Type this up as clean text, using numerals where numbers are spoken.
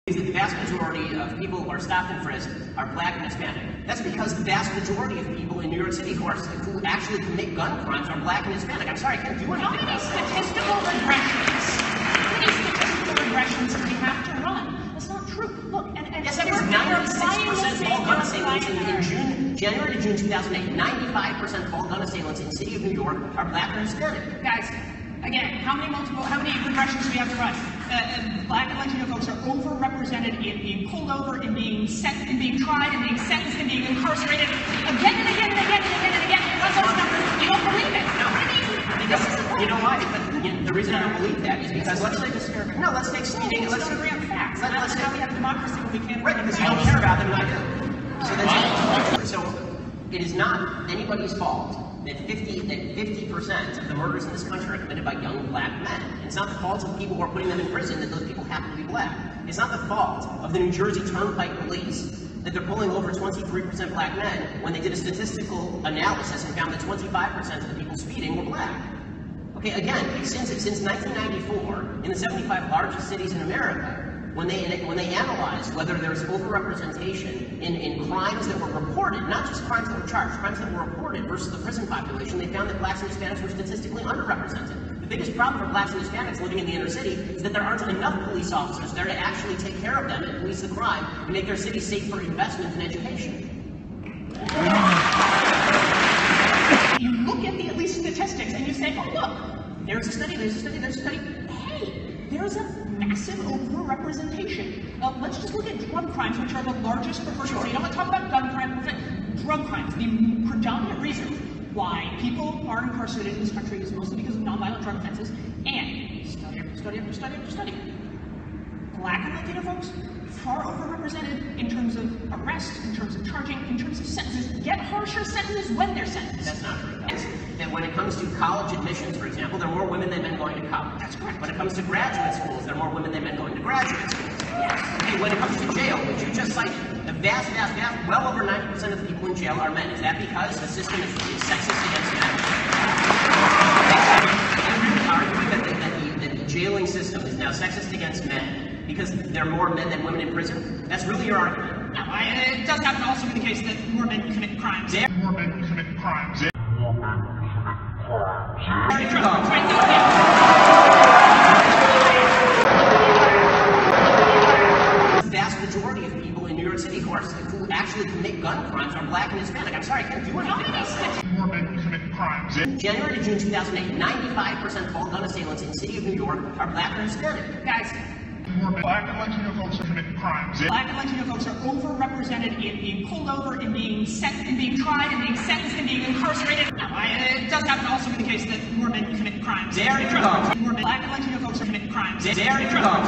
The vast majority of people who are stopped and frisked are black and Hispanic. That's because the vast majority of people in New York City who actually commit gun crimes are black and Hispanic. I'm sorry, I can't do anything about that. How many statistical regressions do we have to run? That's not true. Look, yes, that was 96% of all gun assailants in January to June 2008. 95% of all gun assailants in the city of New York are black or Hispanic. Guys, again, how many regressions do we have to run? Black and Latino folks are overrepresented in being pulled over, in being tried, in being sentenced, in being incarcerated again and again and again and again and again. What's those numbers? You don't believe it. No. You know why? The reason I don't believe that is because let's take speeding. Let's agree on facts. Let's how we have democracy when we can't. Right, because you don't care about them, and I do. So it is not anybody's fault that 50% of the murders in this country are committed by young black men. It's not the fault of the people who are putting them in prison that those people happen to be black. It's not the fault of the New Jersey Turnpike Police that they're pulling over 23% black men when they did a statistical analysis and found that 25% of the people speeding were black. Okay, again, since 1994, in the 75 largest cities in America, when they analyzed whether there's overrepresentation in crimes that were reported, not just crimes that were charged, crimes that were reported versus the prison population, they found that blacks and Hispanics were statistically underrepresented. The biggest problem for blacks and Hispanics living in the inner city is that there aren't enough police officers there to actually take care of them and police the crime and make their city safe for investment and education. You look at the statistics and you say, oh look, there's a study. Hey, there's a massive overrepresentation. Let's just look at drug crimes, which are the largest proportion. So you don't want to talk about gun crimes, drug crimes. The predominant reason why people are incarcerated in this country is mostly because of nonviolent drug offenses. And study after study, black and Latino folks far overrepresented in terms of arrests, in terms of charging, in terms of sentences, get harsher sentences when they're sentenced. That's not true. That when it comes to college admissions, for example, there are more women than men going to college. That's correct. When it comes to graduate schools, there are more women than men going to graduate schools. Yes. Okay, when it comes to jail, which you just cited, the vast, well over 90% of the people in jail are men. Is that because the system is sexist against men? I'm really arguing that the jailing system is now sexist against men because there are more men than women in prison? That's really your argument? No, it does happen to also be the case that more men commit crimes. More men commit crimes. The vast majority of people in New York City who actually commit gun crimes are black and Hispanic. I'm sorry, I can't do anything about that. More men commit crimes. January to June 2008, 95% of all gun assailants in the city of New York are black or Hispanic. Guys, more black and Latino folks commit crimes. Black and Latino folks are overrepresented in being pulled over, in being tried, in being sentenced, in being incarcerated. No, it does happen to also be the case that more men commit crimes. There you go. More black and Latino folks commit crimes. There you go.